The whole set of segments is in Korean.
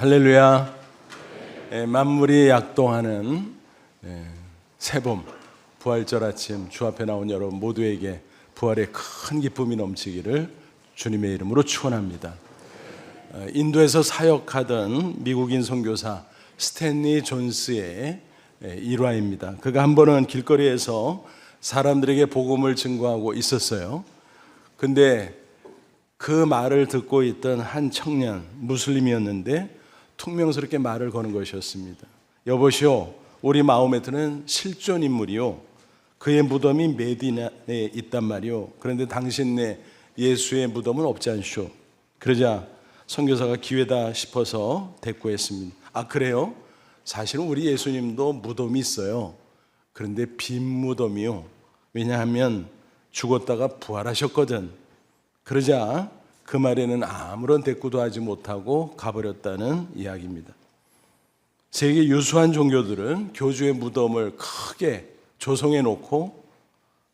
할렐루야. 만물이 약동하는 새봄 부활절 아침 주 앞에 나온 여러분 모두에게 부활의 큰 기쁨이 넘치기를 주님의 이름으로 축원합니다. 인도에서 사역하던 미국인 선교사 스탠리 존스의 일화입니다. 그가 한 번은 길거리에서 사람들에게 복음을 증거하고 있었어요. 근데 그 말을 듣고 있던 한 청년, 무슬림이었는데 퉁명스럽게 말을 거는 것이었습니다. 여보시오, 우리 마호메트는 실존 인물이요, 그의 무덤이 메디나에 있단 말이요, 그런데 당신네 예수의 무덤은 없지 않쇼. 그러자 선교사가 기회다 싶어서 대꾸했습니다. 아, 그래요? 사실은 우리 예수님도 무덤이 있어요. 그런데 빈 무덤이요, 왜냐하면 죽었다가 부활하셨거든. 그러자 그 말에는 아무런 대꾸도 하지 못하고 가버렸다는 이야기입니다. 세계 유수한 종교들은 교주의 무덤을 크게 조성해 놓고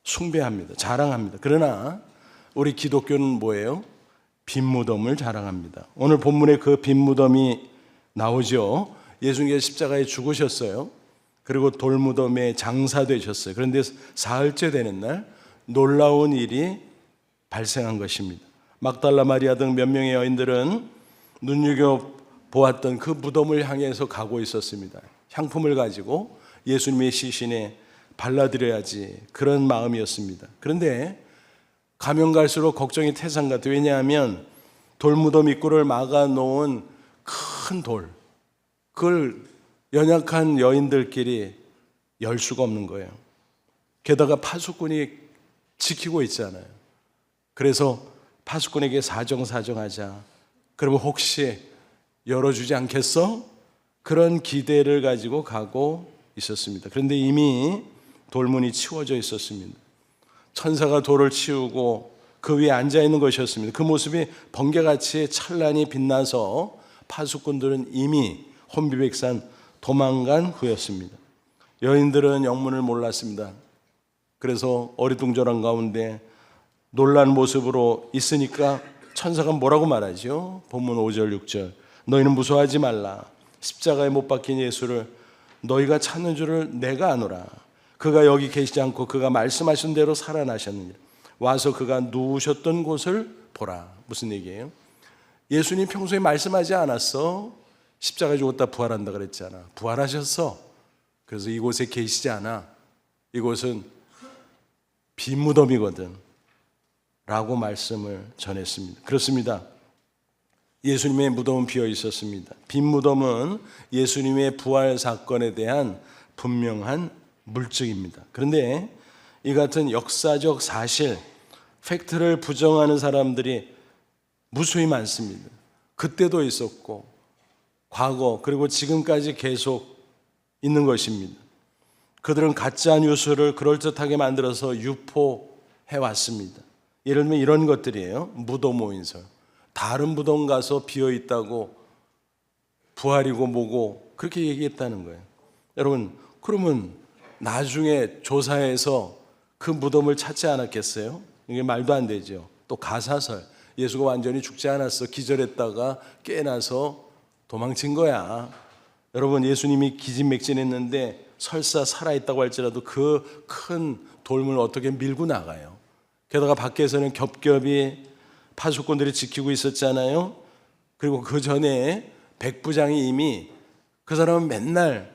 숭배합니다. 자랑합니다. 그러나 우리 기독교는 뭐예요? 빈 무덤을 자랑합니다. 오늘 본문에 그 빈 무덤이 나오죠. 예수님께서 십자가에 죽으셨어요. 그리고 돌무덤에 장사되셨어요. 그런데 사흘째 되는 날 놀라운 일이 발생한 것입니다. 막달라 마리아 등 몇 명의 여인들은 눈여겨보았던 그 무덤을 향해서 가고 있었습니다. 향품을 가지고 예수님의 시신에 발라드려야지, 그런 마음이었습니다. 그런데 가면 갈수록 걱정이 태산 같아요. 왜냐하면 돌무덤 입구를 막아놓은 큰 돌, 그걸 연약한 여인들끼리 열 수가 없는 거예요. 게다가 파수꾼이 지키고 있잖아요. 그래서 파수꾼에게 사정하자. 그러면 혹시 열어주지 않겠어? 그런 기대를 가지고 가고 있었습니다. 그런데 이미 돌문이 치워져 있었습니다. 천사가 돌을 치우고 그 위에 앉아있는 것이었습니다. 그 모습이 번개같이 찬란히 빛나서 파수꾼들은 이미 혼비백산 도망간 후였습니다. 여인들은 영문을 몰랐습니다. 그래서 어리둥절한 가운데 놀란 모습으로 있으니까 천사가 뭐라고 말하죠? 본문 5절 6절, 너희는 무서워하지 말라. 십자가에 못 박힌 예수를 너희가 찾는 줄을 내가 아노라. 그가 여기 계시지 않고 그가 말씀하신 대로 살아나셨느니라. 와서 그가 누우셨던 곳을 보라. 무슨 얘기예요? 예수님 평소에 말씀하지 않았어? 십자가에 죽었다 부활한다 그랬잖아. 부활하셨어. 그래서 이곳에 계시지 않아. 이곳은 빈 무덤이거든 라고 말씀을 전했습니다. 그렇습니다. 예수님의 무덤은 비어 있었습니다. 빈 무덤은 예수님의 부활 사건에 대한 분명한 물증입니다. 그런데 이 같은 역사적 사실, 팩트를 부정하는 사람들이 무수히 많습니다. 그때도 있었고 과거 그리고 지금까지 계속 있는 것입니다. 그들은 가짜 뉴스를 그럴듯하게 만들어서 유포해 왔습니다. 예를 들면 이런 것들이에요. 무덤 오인설. 다른 무덤 가서 비어있다고 부활이고 뭐고 그렇게 얘기했다는 거예요. 여러분, 그러면 나중에 조사해서 그 무덤을 찾지 않았겠어요? 이게 말도 안 되죠. 또 가사설. 예수가 완전히 죽지 않았어. 기절했다가 깨나서 도망친 거야. 여러분, 예수님이 기진맥진했는데 설사 살아있다고 할지라도 그 큰 돌문을 어떻게 밀고 나가요? 게다가 밖에서는 겹겹이 파수꾼들이 지키고 있었잖아요. 그리고 그 전에 백부장이 이미, 그 사람은 맨날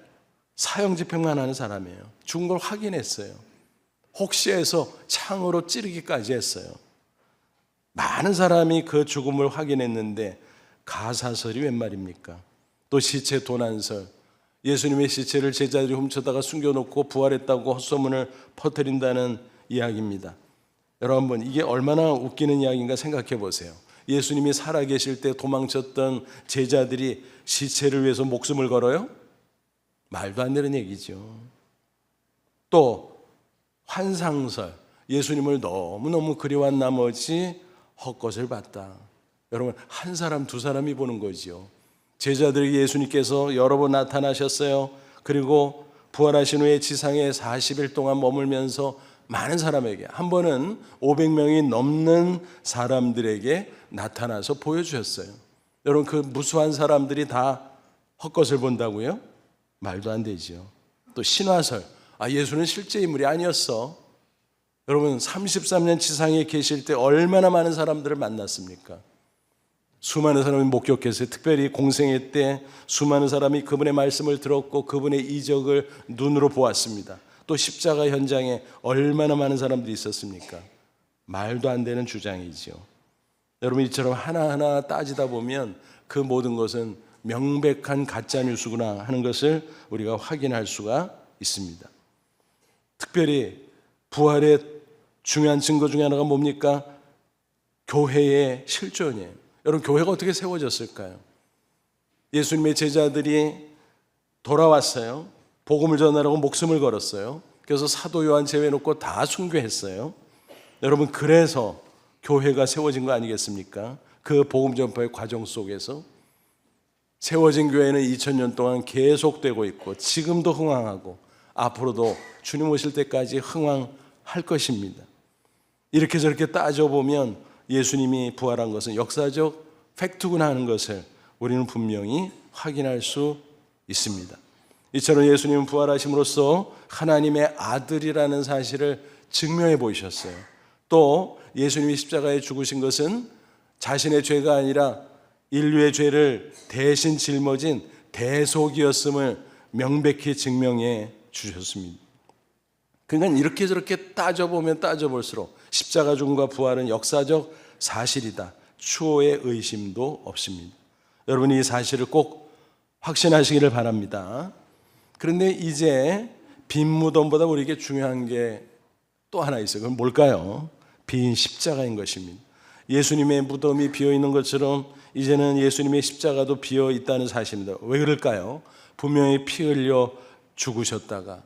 사형집행만 하는 사람이에요. 죽은 걸 확인했어요. 혹시 해서 창으로 찌르기까지 했어요. 많은 사람이 그 죽음을 확인했는데 가사설이 웬 말입니까? 또 시체 도난설, 예수님의 시체를 제자들이 훔쳐다가 숨겨놓고 부활했다고 헛소문을 퍼뜨린다는 이야기입니다. 여러분, 이게 얼마나 웃기는 이야기인가 생각해 보세요. 예수님이 살아계실 때 도망쳤던 제자들이 시체를 위해서 목숨을 걸어요? 말도 안 되는 얘기죠. 또 환상설, 예수님을 너무너무 그리워한 나머지 헛것을 봤다. 여러분, 한 사람 두 사람이 보는 거죠. 제자들에게 예수님께서 여러 번 나타나셨어요. 그리고 부활하신 후에 지상에 40일 동안 머물면서 많은 사람에게, 한 번은 500명이 넘는 사람들에게 나타나서 보여주셨어요. 여러분, 그 무수한 사람들이 다 헛것을 본다고요? 말도 안 되죠. 또 신화설, 예수는 실제 인물이 아니었어. 여러분, 33년 지상에 계실 때 얼마나 많은 사람들을 만났습니까? 수많은 사람이 목격했어요. 특별히 공생애 때 수많은 사람이 그분의 말씀을 들었고 그분의 이적을 눈으로 보았습니다. 또 십자가 현장에 얼마나 많은 사람들이 있었습니까? 말도 안 되는 주장이지요. 여러분, 이처럼 하나하나 따지다 보면 그 모든 것은 명백한 가짜 뉴스구나 하는 것을 우리가 확인할 수가 있습니다. 특별히 부활의 중요한 증거 중에 하나가 뭡니까? 교회의 실존이에요. 여러분, 교회가 어떻게 세워졌을까요? 예수님의 제자들이 돌아왔어요. 복음을 전하라고 목숨을 걸었어요. 그래서 사도 요한 제외놓고 다 순교했어요. 여러분, 그래서 교회가 세워진 거 아니겠습니까? 그 복음 전파의 과정 속에서 세워진 교회는 2000년 동안 계속되고 있고 지금도 흥왕하고 앞으로도 주님 오실 때까지 흥왕할 것입니다. 이렇게 저렇게 따져보면 예수님이 부활한 것은 역사적 팩트구나 하는 것을 우리는 분명히 확인할 수 있습니다. 이처럼 예수님은 부활하심으로써 하나님의 아들이라는 사실을 증명해 보이셨어요. 또 예수님이 십자가에 죽으신 것은 자신의 죄가 아니라 인류의 죄를 대신 짊어진 대속이었음을 명백히 증명해 주셨습니다. 그러니까 이렇게 저렇게 따져보면 따져볼수록 십자가 죽음과 부활은 역사적 사실이다. 추호의 의심도 없습니다. 여러분이 이 사실을 꼭 확신하시기를 바랍니다. 그런데 이제 빈 무덤보다 우리에게 중요한 게 또 하나 있어요. 그건 뭘까요? 빈 십자가인 것입니다. 예수님의 무덤이 비어있는 것처럼 이제는 예수님의 십자가도 비어있다는 사실입니다. 왜 그럴까요? 분명히 피 흘려 죽으셨다가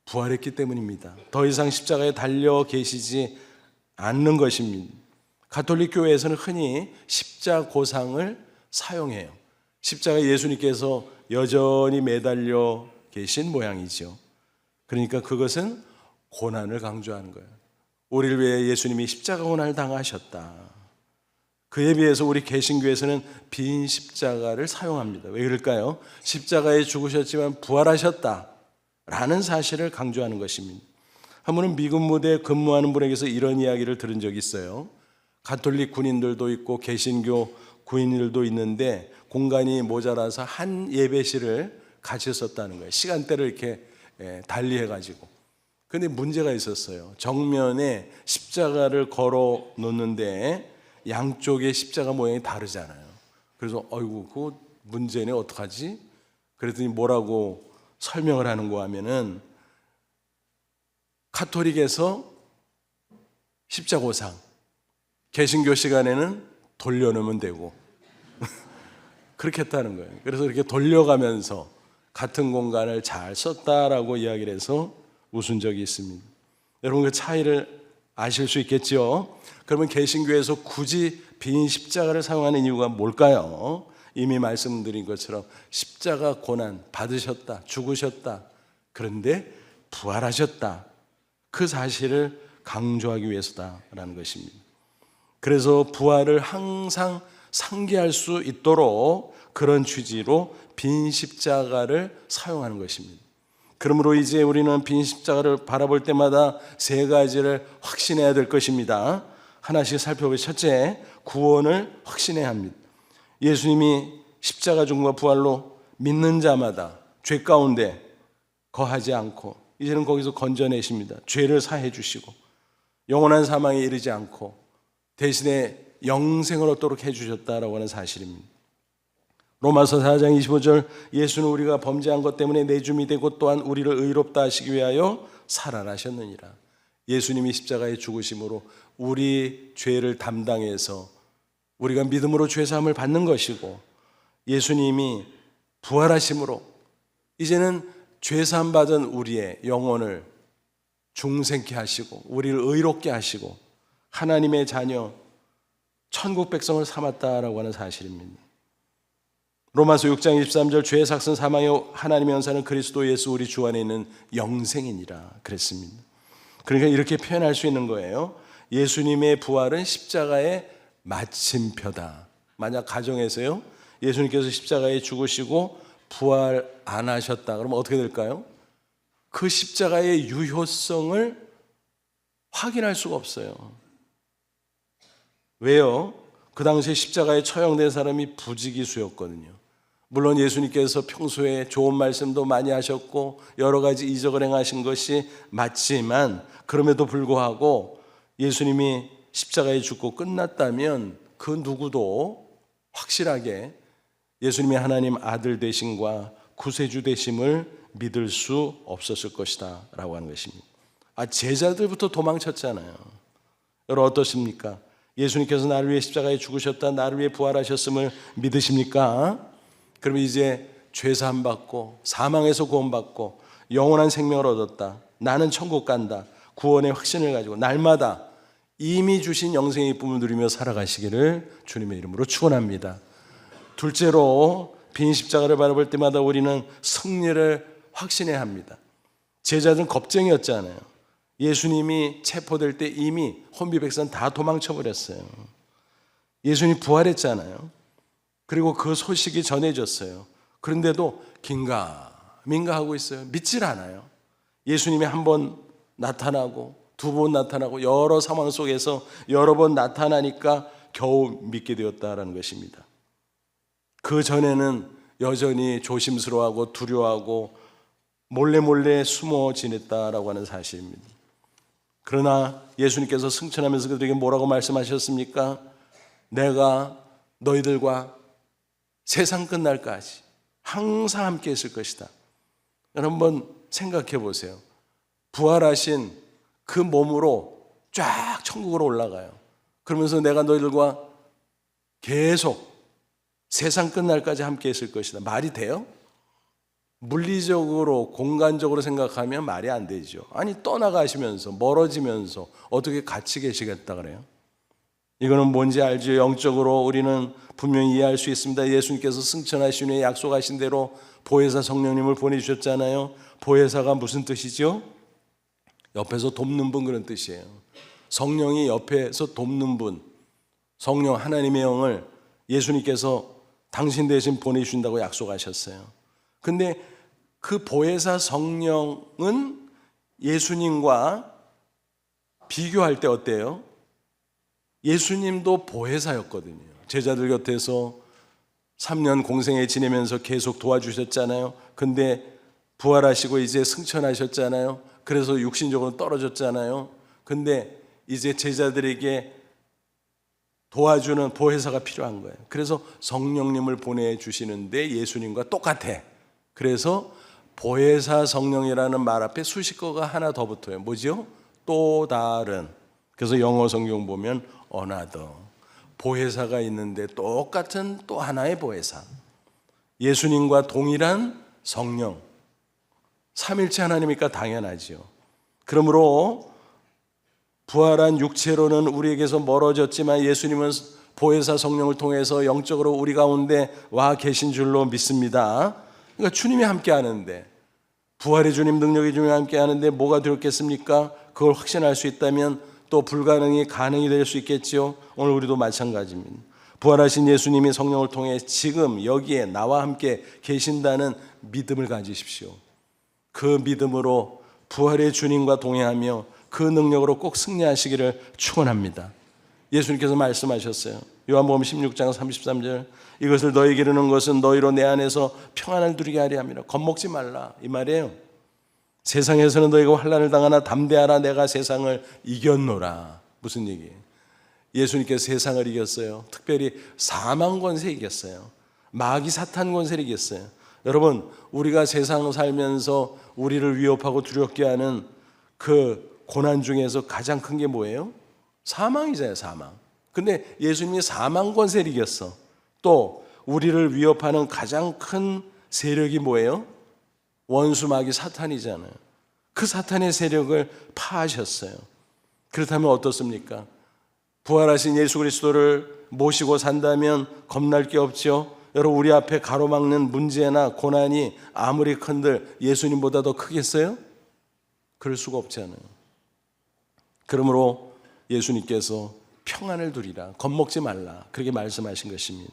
부활했기 때문입니다. 더 이상 십자가에 달려 계시지 않는 것입니다. 가톨릭 교회에서는 흔히 십자고상을 사용해요. 십자가에 예수님께서 여전히 매달려 계신 모양이죠. 그러니까 그것은 고난을 강조하는 거예요. 우리를 위해 예수님이 십자가 고난을 당하셨다. 그에 비해서 우리 개신교에서는 빈 십자가를 사용합니다. 왜 그럴까요? 십자가에 죽으셨지만 부활하셨다 라는 사실을 강조하는 것입니다. 한 분은 미군 무대에 근무하는 분에게서 이런 이야기를 들은 적이 있어요. 가톨릭 군인들도 있고 개신교 군인들도 있는데 공간이 모자라서 한 예배실을 같이 썼다는 거예요. 시간대를 이렇게 달리해가지고. 그런데 문제가 있었어요. 정면에 십자가를 걸어 놓는데 양쪽의 십자가 모양이 다르잖아요. 그래서 어이구, 그거 문제네, 어떡하지? 그랬더니 뭐라고 설명을 하는가 하면은 가톨릭에서 십자고상, 개신교 시간에는 돌려놓으면 되고 그렇게 했다는 거예요. 그래서 이렇게 돌려가면서 같은 공간을 잘 썼다라고 이야기를 해서 웃은 적이 있습니다. 여러분, 그 차이를 아실 수 있겠죠? 그러면 개신교에서 굳이 빈 십자가를 사용하는 이유가 뭘까요? 이미 말씀드린 것처럼 십자가 고난 받으셨다, 죽으셨다, 그런데 부활하셨다, 그 사실을 강조하기 위해서다라는 것입니다. 그래서 부활을 항상 상기할 수 있도록 그런 취지로 빈 십자가를 사용하는 것입니다. 그러므로 이제 우리는 빈 십자가를 바라볼 때마다 세 가지를 확신해야 될 것입니다. 하나씩 살펴보죠. 첫째, 구원을 확신해야 합니다. 예수님이 십자가 죽음과 부활로 믿는 자마다 죄 가운데 거하지 않고 이제는 거기서 건져내십니다. 죄를 사해 주시고 영원한 사망에 이르지 않고 대신에 영생을 얻도록 해주셨다라고 하는 사실입니다. 로마서 4장 25절, 예수는 우리가 범죄한 것 때문에 내줌이 되고 또한 우리를 의롭다 하시기 위하여 살아나셨느니라. 예수님이 십자가에 죽으심으로 우리 죄를 담당해서 우리가 믿음으로 죄사함을 받는 것이고, 예수님이 부활하심으로 이제는 죄사함 받은 우리의 영혼을 중생케 하시고 우리를 의롭게 하시고 하나님의 자녀 천국 백성을 삼았다라고 하는 사실입니다. 로마서 6장 23절, 죄의 삭슨 사망의 하나님의 연사는 그리스도 예수 우리 주 안에 있는 영생이니라 그랬습니다. 그러니까 이렇게 표현할 수 있는 거예요. 예수님의 부활은 십자가의 마침표다. 만약 가정에서요, 예수님께서 십자가에 죽으시고 부활 안 하셨다 그러면 어떻게 될까요? 그 십자가의 유효성을 확인할 수가 없어요. 왜요? 그 당시에 십자가에 처형된 사람이 부지기수였거든요. 물론 예수님께서 평소에 좋은 말씀도 많이 하셨고 여러 가지 이적을 행하신 것이 맞지만, 그럼에도 불구하고 예수님이 십자가에 죽고 끝났다면 그 누구도 확실하게 예수님이 하나님 아들 되심과 구세주 되심을 믿을 수 없었을 것이다 라고 하는 것입니다. 제자들부터 도망쳤잖아요. 여러분 어떠십니까? 예수님께서 나를 위해 십자가에 죽으셨다, 나를 위해 부활하셨음을 믿으십니까? 그러면 이제 죄사함 받고 사망에서 구원받고 영원한 생명을 얻었다, 나는 천국 간다, 구원의 확신을 가지고 날마다 이미 주신 영생의 기쁨을 누리며 살아가시기를 주님의 이름으로 축원합니다. 둘째로 빈 십자가를 바라볼 때마다 우리는 승리를 확신해야 합니다. 제자들은 겁쟁이였잖아요. 예수님이 체포될 때 이미 혼비백산 다 도망쳐 버렸어요. 예수님이 부활했잖아요. 그리고 그 소식이 전해졌어요. 그런데도 긴가민가 하고 있어요. 믿질 않아요. 예수님이 한 번 나타나고 두 번 나타나고 여러 상황 속에서 여러 번 나타나니까 겨우 믿게 되었다라는 것입니다. 그 전에는 여전히 조심스러워하고 두려워하고 몰래 숨어 지냈다라고 하는 사실입니다. 그러나 예수님께서 승천하면서 그들에게 뭐라고 말씀하셨습니까? 내가 너희들과 세상 끝날까지 항상 함께 있을 것이다. 여러분 한번 생각해 보세요. 부활하신 그 몸으로 쫙 천국으로 올라가요. 그러면서 내가 너희들과 계속 세상 끝날까지 함께 있을 것이다. 말이 돼요? 물리적으로 공간적으로 생각하면 말이 안 되죠. 아니 떠나가시면서 멀어지면서 어떻게 같이 계시겠다 그래요? 이거는 뭔지 알죠? 영적으로 우리는 분명히 이해할 수 있습니다. 예수님께서 승천하신 후에 약속하신 대로 보혜사 성령님을 보내주셨잖아요. 보혜사가 무슨 뜻이죠? 옆에서 돕는 분, 그런 뜻이에요. 성령이 옆에서 돕는 분, 성령 하나님의 영을 예수님께서 당신 대신 보내주신다고 약속하셨어요. 근데 그 보혜사 성령은 예수님과 비교할 때 어때요? 예수님도 보혜사였거든요. 제자들 곁에서 3년 공생에 지내면서 계속 도와주셨잖아요. 근데 부활하시고 이제 승천하셨잖아요. 그래서 육신적으로 떨어졌잖아요. 근데 이제 제자들에게 도와주는 보혜사가 필요한 거예요. 그래서 성령님을 보내주시는데 예수님과 똑같아. 그래서 보혜사 성령이라는 말 앞에 수식어가 하나 더 붙어요. 뭐죠? 또 다른. 그래서 영어 성경 보면 another. 보혜사가 있는데 똑같은 또 하나의 보혜사. 예수님과 동일한 성령. 삼일체 하나님이니까 당연하지요. 그러므로 부활한 육체로는 우리에게서 멀어졌지만 예수님은 보혜사 성령을 통해서 영적으로 우리 가운데 와 계신 줄로 믿습니다. 그러니까 주님이 함께 하는데, 부활의 주님, 능력의 주님이 함께 하는데 뭐가 두렵겠습니까? 그걸 확신할 수 있다면 또 불가능이 가능이 될 수 있겠죠. 오늘 우리도 마찬가지입니다. 부활하신 예수님이 성령을 통해 지금 여기에 나와 함께 계신다는 믿음을 가지십시오. 그 믿음으로 부활의 주님과 동행하며 그 능력으로 꼭 승리하시기를 축원합니다. 예수님께서 말씀하셨어요. 요한복음 16장 33절, 이것을 너희에게 이르는 것은 너희로 내 안에서 평안을 누리게 하려 함이라. 겁먹지 말라 이 말이에요. 세상에서는 너희가 환난을 당하나 담대하라, 내가 세상을 이겼노라. 무슨 얘기예요? 예수님께서 세상을 이겼어요. 특별히 사망 권세 이겼어요. 마귀 사탄 권세를 이겼어요. 여러분, 우리가 세상 살면서 우리를 위협하고 두렵게 하는 그 고난 중에서 가장 큰 게 뭐예요? 사망이잖아요. 사망. 근데 예수님이 사망 권세를 이겼어. 또 우리를 위협하는 가장 큰 세력이 뭐예요? 원수 마귀 사탄이잖아요. 그 사탄의 세력을 파하셨어요. 그렇다면 어떻습니까? 부활하신 예수 그리스도를 모시고 산다면 겁날 게 없죠. 여러분, 우리 앞에 가로막는 문제나 고난이 아무리 큰들 예수님보다 더 크겠어요? 그럴 수가 없잖아요. 그러므로 예수님께서 평안을 누리라. 겁먹지 말라. 그렇게 말씀하신 것입니다.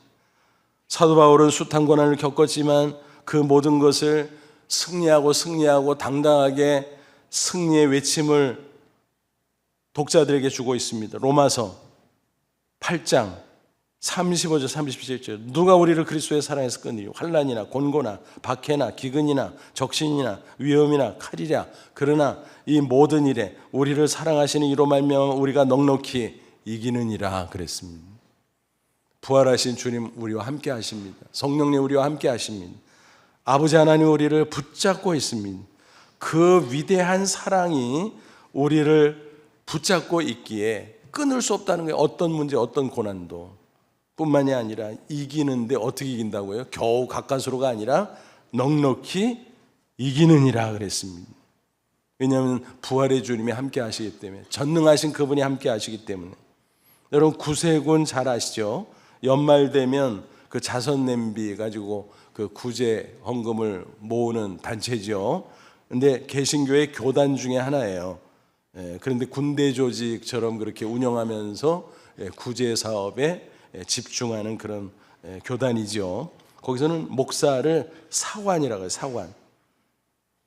사도 바울은 숱한 고난을 겪었지만 그 모든 것을 승리하고 당당하게 승리의 외침을 독자들에게 주고 있습니다. 로마서 8장 35절 37절 누가 우리를 그리스도의 사랑에서 끊으리 환난이나 곤고나 박해나 기근이나 적신이나 위험이나 칼이랴 그러나 이 모든 일에 우리를 사랑하시는 이로 말미암아 우리가 넉넉히 이기느니라 그랬습니다. 부활하신 주님 우리와 함께 하십니다. 성령님 우리와 함께 하십니다. 아버지 하나님 우리를 붙잡고 있습니다. 그 위대한 사랑이 우리를 붙잡고 있기에 끊을 수 없다는 거예요. 어떤 문제, 어떤 고난도 뿐만이 아니라 이기는데 어떻게 이긴다고요? 겨우 가까스로가 아니라 넉넉히 이기느니라 그랬습니다. 왜냐하면 부활의 주님이 함께 하시기 때문에, 전능하신 그분이 함께 하시기 때문에. 여러분 구세군 잘 아시죠? 연말 되면 그 자선 냄비 가지고 그 구제 헌금을 모으는 단체죠. 근데 개신교의 교단 중에 하나예요. 그런데 군대 조직처럼 그렇게 운영하면서 구제 사업에 집중하는 그런 교단이죠. 거기서는 목사를 사관이라고 해요. 사관.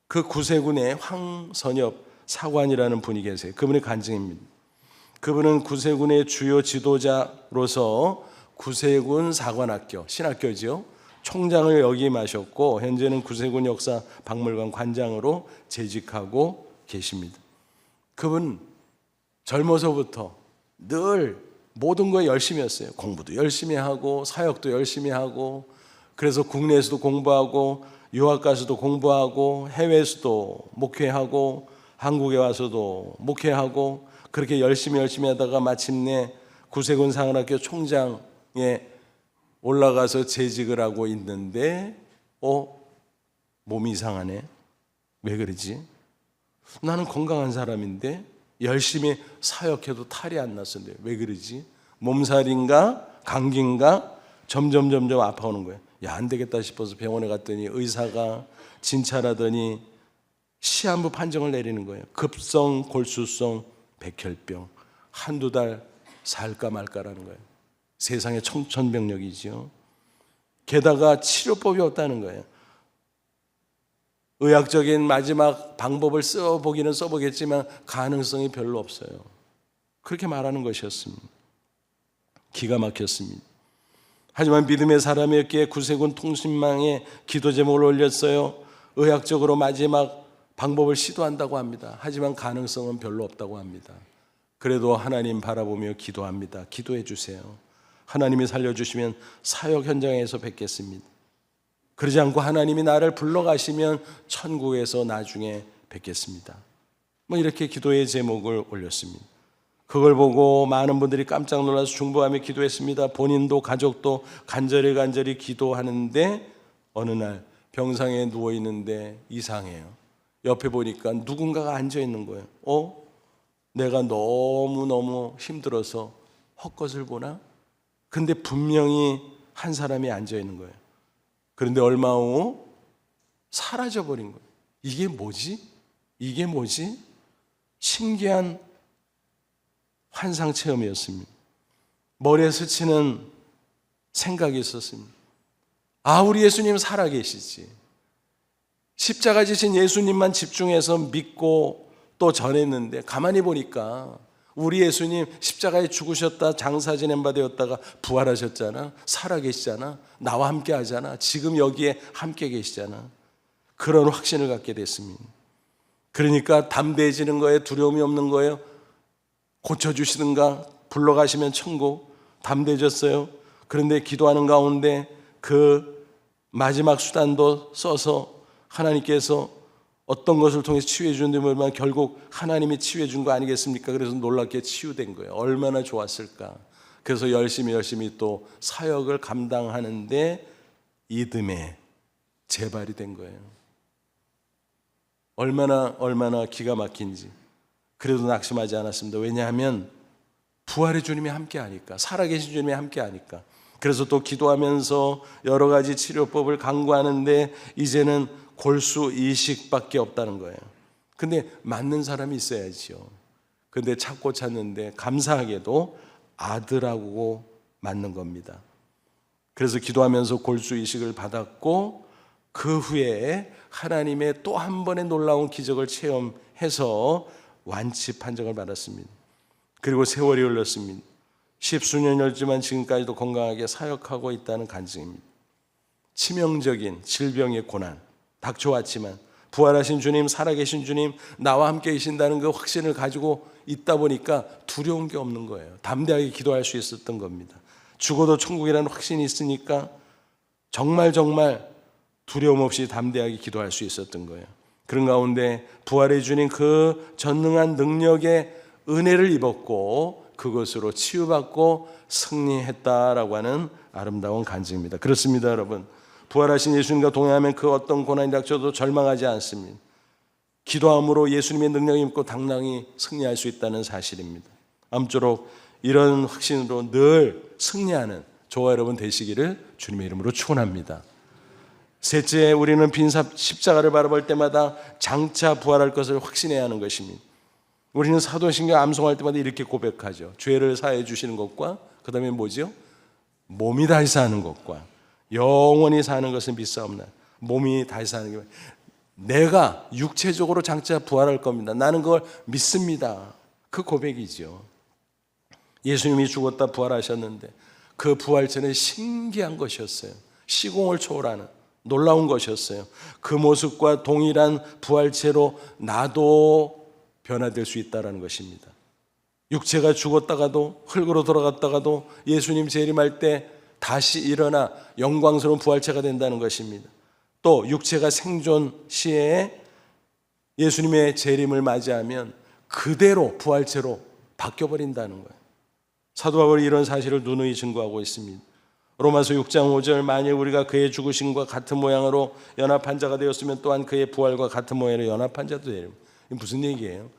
그 구세군의 황선엽 사관이라는 분이 계세요. 그분의 간증입니다. 그분은 구세군의 주요 지도자로서 구세군 사관학교, 신학교죠. 총장을 역임하셨고 현재는 구세군 역사 박물관 관장으로 재직하고 계십니다. 그분 젊어서부터 늘 모든 거에 열심히 했어요. 공부도 열심히 하고 사역도 열심히 하고 그래서 국내에서도 공부하고 유학 가서도 공부하고 해외에서도 목회하고 한국에 와서도 목회하고 그렇게 열심히 하다가 마침내 구세군 사관학교 총장에 올라가서 재직을 하고 있는데 몸이 이상하네. 왜 그러지? 나는 건강한 사람인데 열심히 사역해도 탈이 안 났었는데 왜 그러지? 몸살인가 감기인가 점점 아파오는 거예요. 야, 안 되겠다 싶어서 병원에 갔더니 의사가 진찰하더니 시한부 판정을 내리는 거예요. 급성 골수성 백혈병 한두 달 살까 말까라는 거예요. 세상의 청천벽력이죠. 게다가 치료법이 없다는 거예요. 의학적인 마지막 방법을 써보기는 써보겠지만 가능성이 별로 없어요. 그렇게 말하는 것이었습니다. 기가 막혔습니다. 하지만 믿음의 사람이었기에 구세군 통신망에 기도 제목을 올렸어요. 의학적으로 마지막 방법을 시도한다고 합니다. 하지만 가능성은 별로 없다고 합니다. 그래도 하나님 바라보며 기도합니다. 기도해 주세요. 하나님이 살려주시면 사역 현장에서 뵙겠습니다. 그러지 않고 하나님이 나를 불러가시면 천국에서 나중에 뵙겠습니다. 이렇게 기도의 제목을 올렸습니다. 그걸 보고 많은 분들이 깜짝 놀라서 중보하며 기도했습니다. 본인도 가족도 간절히 기도하는데 어느 날 병상에 누워 있는데 이상해요. 옆에 보니까 누군가가 앉아 있는 거예요. 내가 너무너무 힘들어서 헛것을 보나? 근데 분명히 한 사람이 앉아 있는 거예요. 그런데 얼마 후 사라져버린 거예요. 이게 뭐지? 신기한 환상 체험이었습니다. 머리에 스치는 생각이 있었습니다. 우리 예수님 살아계시지. 십자가 지신 예수님만 집중해서 믿고 또 전했는데 가만히 보니까 우리 예수님 십자가에 죽으셨다 장사 지낸 바 되었다가 부활하셨잖아. 살아계시잖아. 나와 함께 하잖아. 지금 여기에 함께 계시잖아. 그런 확신을 갖게 됐습니다. 그러니까 담대해지는 거예요. 두려움이 없는 거예요. 고쳐주시든가 불러가시면 천국. 담대해졌어요. 그런데 기도하는 가운데 그 마지막 수단도 써서 하나님께서 어떤 것을 통해 치유해 주는데 모르면 결국 하나님이 치유해 준 거 아니겠습니까? 그래서 놀랍게 치유된 거예요. 얼마나 좋았을까. 그래서 열심히 또 사역을 감당하는데 이듬해 재발이 된 거예요. 얼마나 기가 막힌지. 그래도 낙심하지 않았습니다. 왜냐하면 부활의 주님이 함께 하니까, 살아계신 주님이 함께 하니까. 그래서 또 기도하면서 여러 가지 치료법을 강구하는데 이제는 골수 이식밖에 없다는 거예요. 근데 맞는 사람이 있어야지요. 근데 찾고 찾는데 감사하게도 아들하고 맞는 겁니다. 그래서 기도하면서 골수이식을 받았고 그 후에 하나님의 또 한 번의 놀라운 기적을 체험해서 완치 판정을 받았습니다. 그리고 세월이 흘렀습니다. 십수년이 흘렀지만 지금까지도 건강하게 사역하고 있다는 간증입니다. 치명적인 질병의 고난 닥쳐왔지만 부활하신 주님, 살아계신 주님, 나와 함께 계신다는 그 확신을 가지고 있다 보니까 두려운 게 없는 거예요. 담대하게 기도할 수 있었던 겁니다. 죽어도 천국이라는 확신이 있으니까 정말 두려움 없이 담대하게 기도할 수 있었던 거예요. 그런 가운데 부활의 주님 그 전능한 능력의 은혜를 입었고 그것으로 치유받고 승리했다라고 하는 아름다운 간증입니다. 그렇습니다, 여러분. 부활하신 예수님과 동행하면 그 어떤 고난이 닥쳐도 절망하지 않습니다. 기도함으로 예수님의 능력을 입고 당당히 승리할 수 있다는 사실입니다. 아무쪼록 이런 확신으로 늘 승리하는 저와 여러분 되시기를 주님의 이름으로 축원합니다. 셋째, 우리는 빈 십자가를 바라볼 때마다 장차 부활할 것을 확신해야 하는 것입니다. 우리는 사도신경 암송할 때마다 이렇게 고백하죠. 죄를 사해 주시는 것과 그 다음에 뭐죠? 몸이 다시 사는 것과 영원히 사는 것은 믿사옵나. 몸이 다시 사는 게 내가 육체적으로 장차 부활할 겁니다. 나는 그걸 믿습니다. 그 고백이죠. 예수님이 죽었다 부활하셨는데 그 부활체는 신기한 것이었어요. 시공을 초월하는 놀라운 것이었어요. 그 모습과 동일한 부활체로 나도 변화될 수 있다는 것입니다. 육체가 죽었다가도 흙으로 돌아갔다가도 예수님 재림할 때 다시 일어나 영광스러운 부활체가 된다는 것입니다. 또 육체가 생존 시에 예수님의 재림을 맞이하면 그대로 부활체로 바뀌어버린다는 거예요. 사도 바울이 이런 사실을 누누이 증거하고 있습니다. 로마서 6장 5절 만일 우리가 그의 죽으심과 같은 모양으로 연합한 자가 되었으면 또한 그의 부활과 같은 모양으로 연합한 자도 되리라. 이게 무슨 얘기예요?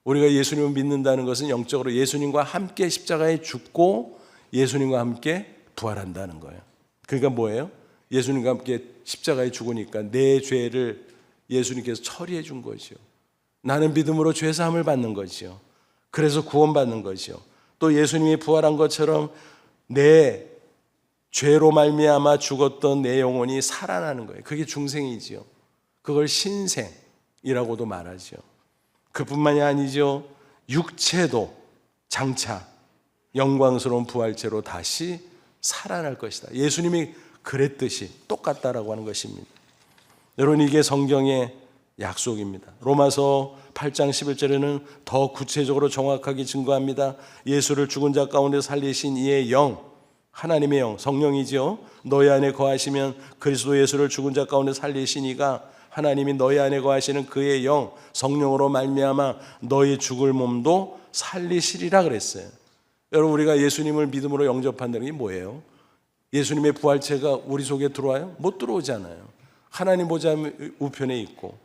우리가 예수님을 믿는다는 것은 영적으로 예수님과 함께 십자가에 죽고 예수님과 함께 부활한다는 거예요. 그러니까 뭐예요? 예수님과 함께 십자가에 죽으니까 내 죄를 예수님께서 처리해 준 거죠. 나는 믿음으로 죄 사함을 받는 거죠. 그래서 구원받는 거죠. 또 예수님이 부활한 것처럼 내 죄로 말미암아 죽었던 내 영혼이 살아나는 거예요. 그게 중생이지요. 그걸 신생이라고도 말하죠. 그뿐만이 아니죠. 육체도 장차 영광스러운 부활체로 다시 살아날 것이다. 예수님이 그랬듯이 똑같다라고 하는 것입니다. 여러분, 이게 성경의 약속입니다. 로마서 8장 11절에는 더 구체적으로 정확하게 증거합니다. 예수를 죽은 자 가운데 살리신 이의 영, 하나님의 영, 성령이죠. 너희 안에 거하시면 그리스도 예수를 죽은 자 가운데 살리신 이가 하나님이 너희 안에 거하시는 그의 영, 성령으로 말미암아 너희 죽을 몸도 살리시리라 그랬어요. 여러분, 우리가 예수님을 믿음으로 영접한다는 게 뭐예요? 예수님의 부활체가 우리 속에 들어와요? 못 들어오잖아요. 하나님 보좌 우편에 있고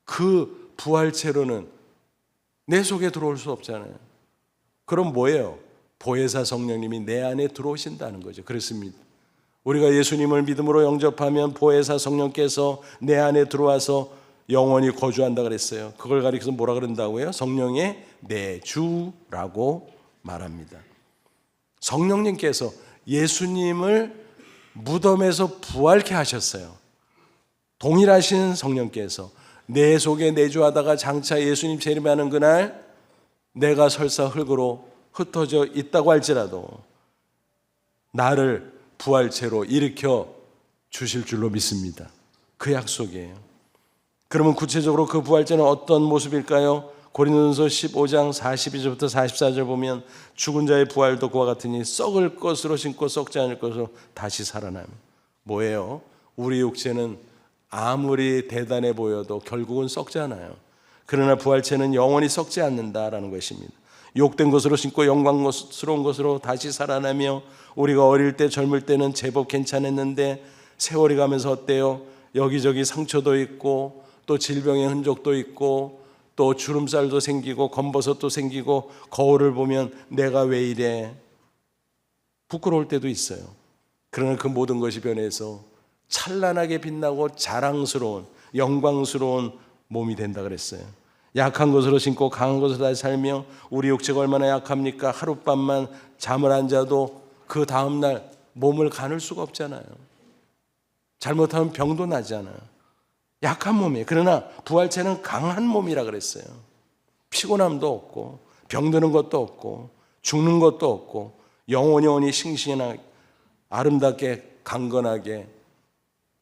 그 부활체로는 내 속에 들어올 수 없잖아요. 그럼 뭐예요? 보혜사 성령님이 내 안에 들어오신다는 거죠. 그렇습니다. 우리가 예수님을 믿음으로 영접하면 보혜사 성령께서 내 안에 들어와서 영원히 거주한다 그랬어요. 그걸 가리켜서 뭐라 그런다고요? 성령의 내주라고 말합니다. 성령님께서 예수님을 무덤에서 부활케 하셨어요. 동일하신 성령께서 내 속에 내주하다가 장차 예수님 재림하는 그날 내가 설사 흙으로 흩어져 있다고 할지라도 나를 부활체로 일으켜 주실 줄로 믿습니다. 그 약속이에요. 그러면 구체적으로 그 부활체는 어떤 모습일까요? 고린도전서 15장 42절부터 44절 보면 죽은 자의 부활도 그와 같으니 썩을 것으로 심고 썩지 않을 것으로 다시 살아나요. 뭐예요? 우리 육체는 아무리 대단해 보여도 결국은 썩잖아요. 그러나 부활체는 영원히 썩지 않는다라는 것입니다. 욕된 것으로 심고 영광스러운 것으로 다시 살아나며 우리가 어릴 때 젊을 때는 제법 괜찮았는데 세월이 가면서 어때요? 여기저기 상처도 있고 또 질병의 흔적도 있고 또 주름살도 생기고 검버섯도 생기고 거울을 보면 내가 왜 이래? 부끄러울 때도 있어요. 그러나 그 모든 것이 변해서 찬란하게 빛나고 자랑스러운 영광스러운 몸이 된다 그랬어요. 약한 것으로 신고 강한 것으로 다시 살며 우리 육체가 얼마나 약합니까? 하룻밤만 잠을 안 자도 그 다음날 몸을 가눌 수가 없잖아요. 잘못하면 병도 나잖아요. 약한 몸이에요. 그러나 부활체는 강한 몸이라 그랬어요. 피곤함도 없고 병드는 것도 없고 죽는 것도 없고 영원히 싱싱하게 아름답게 강건하게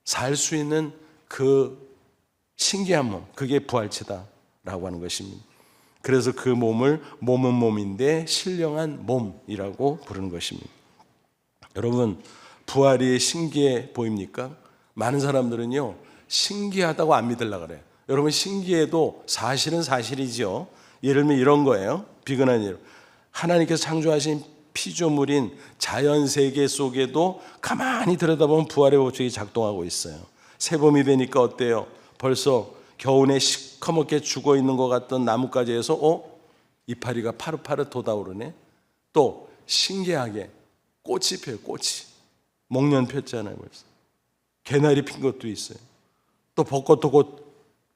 살 수 있는 그 신기한 몸, 그게 부활체다라고 하는 것입니다. 그래서 그 몸을 몸은 몸인데 신령한 몸이라고 부르는 것입니다. 여러분, 부활이 신기해 보입니까? 많은 사람들은요, 신기하다고 안 믿으려고 그래요. 여러분, 신기해도 사실은 사실이죠. 예를 들면 이런 거예요. 비근한 일. 하나님께서 창조하신 피조물인 자연세계 속에도 가만히 들여다보면 부활의 법칙이 작동하고 있어요. 새봄이 되니까 어때요? 벌써 겨우내 시커멓게 죽어있는 것 같던 나뭇가지에서 이파리가 파릇파릇 돋아오르네. 또 신기하게 꽃이 펴요. 꽃이 목련 폈잖아요. 벌써 개나리 핀 것도 있어요. 또 벚꽃도 곧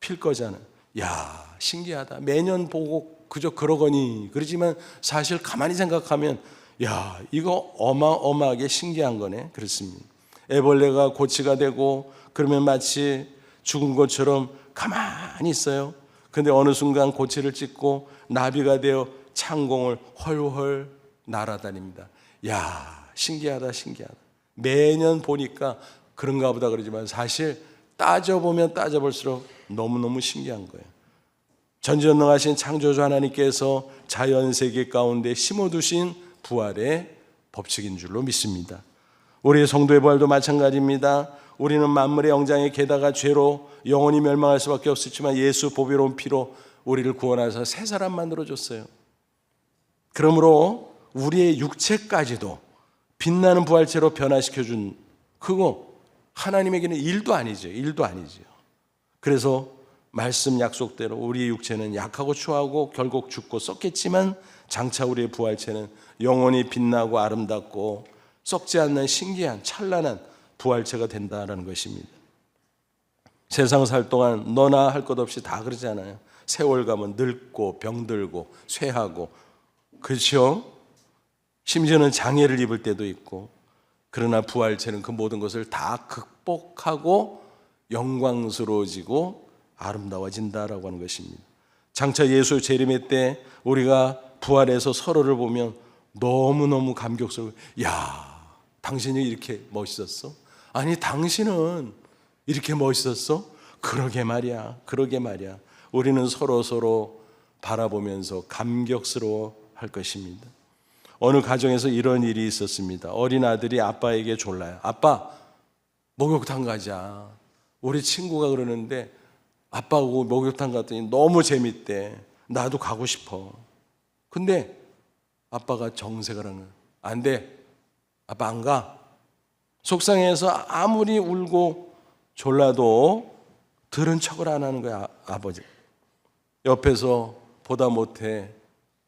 필 거잖아요. 야, 신기하다. 매년 보고 그저 그러거니. 그러지만 사실 가만히 생각하면 야, 이거 어마어마하게 신기한 거네. 그렇습니다. 애벌레가 고치가 되고 그러면 마치 죽은 것처럼 가만히 있어요. 근데 어느 순간 고치를 찍고 나비가 되어 창공을 헐헐 날아다닙니다. 야, 신기하다, 신기하다. 매년 보니까 그런가 보다 그러지만 사실 따져보면 따져볼수록 너무너무 신기한 거예요. 전지전능하신 창조주 하나님께서 자연세계 가운데 심어두신 부활의 법칙인 줄로 믿습니다. 우리의 성도의 부활도 마찬가지입니다. 우리는 만물의 영장에 게다가 죄로 영원히 멸망할 수밖에 없었지만 예수 보배로운 피로 우리를 구원하셔서 새 사람 만들어줬어요. 그러므로 우리의 육체까지도 빛나는 부활체로 변화시켜준 그거 하나님에게는 일도 아니죠. 일도 아니죠. 그래서 말씀 약속대로 우리의 육체는 약하고 추하고 결국 죽고 썩겠지만 장차 우리의 부활체는 영원히 빛나고 아름답고 썩지 않는 신기한 찬란한 부활체가 된다는 것입니다. 세상 살 동안 너나 할 것 없이 다 그러잖아요. 세월 가면 늙고 병들고 쇠하고 그렇죠? 심지어는 장애를 입을 때도 있고 그러나 부활체는 그 모든 것을 다 극복하고 영광스러워지고 아름다워진다라고 하는 것입니다. 장차 예수 재림의 때 우리가 부활해서 서로를 보면 너무너무 감격스러워. 야, 당신이 이렇게 멋있었어? 아니, 당신은 이렇게 멋있었어? 그러게 말이야. 그러게 말이야. 우리는 서로 바라보면서 감격스러워 할 것입니다. 어느 가정에서 이런 일이 있었습니다. 어린 아들이 아빠에게 졸라요. 아빠, 목욕탕 가자. 우리 친구가 그러는데 아빠하고 목욕탕 갔더니 너무 재밌대. 나도 가고 싶어. 근데 아빠가 정색을 하는 거예요. 안 돼. 아빠 안 가. 속상해서 아무리 울고 졸라도 들은 척을 안 하는 거야, 아버지. 옆에서 보다 못해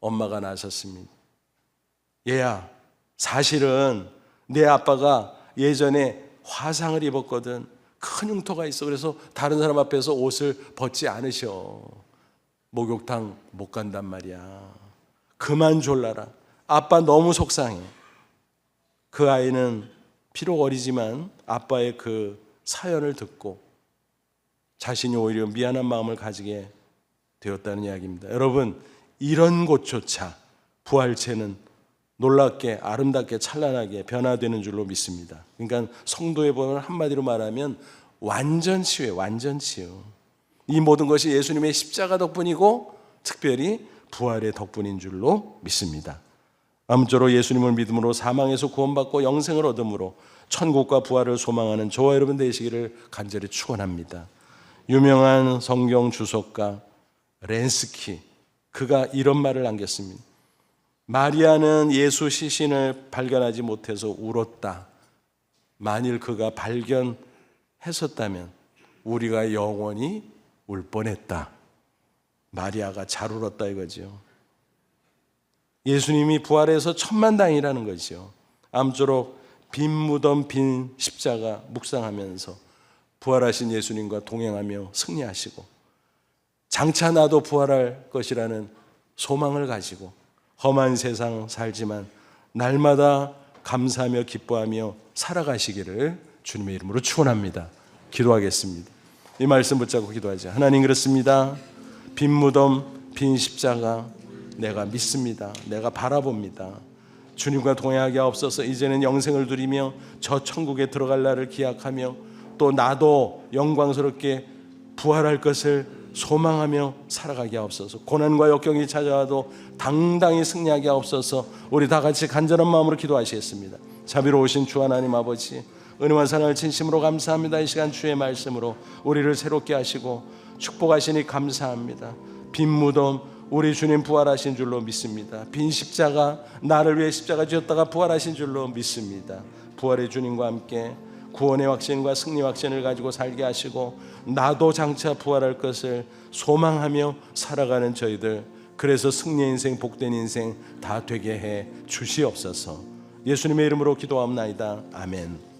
엄마가 나섰습니다. 얘야, 사실은 내 아빠가 예전에 화상을 입었거든. 큰 흉터가 있어. 그래서 다른 사람 앞에서 옷을 벗지 않으셔. 목욕탕 못 간단 말이야. 그만 졸라라. 아빠 너무 속상해. 그 아이는 비록 어리지만 아빠의 그 사연을 듣고 자신이 오히려 미안한 마음을 가지게 되었다는 이야기입니다. 여러분, 이런 것조차 부활체는 놀랍게 아름답게 찬란하게 변화되는 줄로 믿습니다. 그러니까 성도의 본을 한마디로 말하면 완전치유예요. 완전치유. 이 모든 것이 예수님의 십자가 덕분이고 특별히 부활의 덕분인 줄로 믿습니다. 아무쪼록 예수님을 믿음으로 사망에서 구원받고 영생을 얻음으로 천국과 부활을 소망하는 저와 여러분 되시기를 간절히 축원합니다. 유명한 성경 주석가 렌스키, 그가 이런 말을 남겼습니다. 마리아는 예수 시신을 발견하지 못해서 울었다. 만일 그가 발견했었다면 우리가 영원히 울 뻔했다. 마리아가 잘 울었다 이거죠. 예수님이 부활해서 천만다행이라는 거죠. 아무쪼록 빈 무덤 빈 십자가 묵상하면서 부활하신 예수님과 동행하며 승리하시고 장차 나도 부활할 것이라는 소망을 가지고 험한 세상 살지만 날마다 감사하며 기뻐하며 살아가시기를 주님의 이름으로 축원합니다. 기도하겠습니다. 이 말씀 붙잡고 기도하자. 하나님, 그렇습니다. 빈 무덤, 빈 십자가 내가 믿습니다. 내가 바라봅니다. 주님과 동행하게 하옵소서. 이제는 영생을 누리며 저 천국에 들어갈 날을 기약하며 또 나도 영광스럽게 부활할 것을 소망하며 살아가게 하옵소서. 고난과 역경이 찾아와도 당당히 승리하게 하옵소서. 우리 다 같이 간절한 마음으로 기도하시겠습니다. 자비로우신 주 하나님 아버지, 은혜와 사랑을 진심으로 감사합니다. 이 시간 주의 말씀으로 우리를 새롭게 하시고 축복하시니 감사합니다. 빈 무덤, 우리 주님 부활하신 줄로 믿습니다. 빈 십자가, 나를 위해 십자가 지었다가 부활하신 줄로 믿습니다. 부활의 주님과 함께 구원의 확신과 승리 확신을 가지고 살게 하시고 나도 장차 부활할 것을 소망하며 살아가는 저희들, 그래서 승리의 인생, 복된 인생 다 되게 해 주시옵소서. 예수님의 이름으로 기도합나이다. 아멘.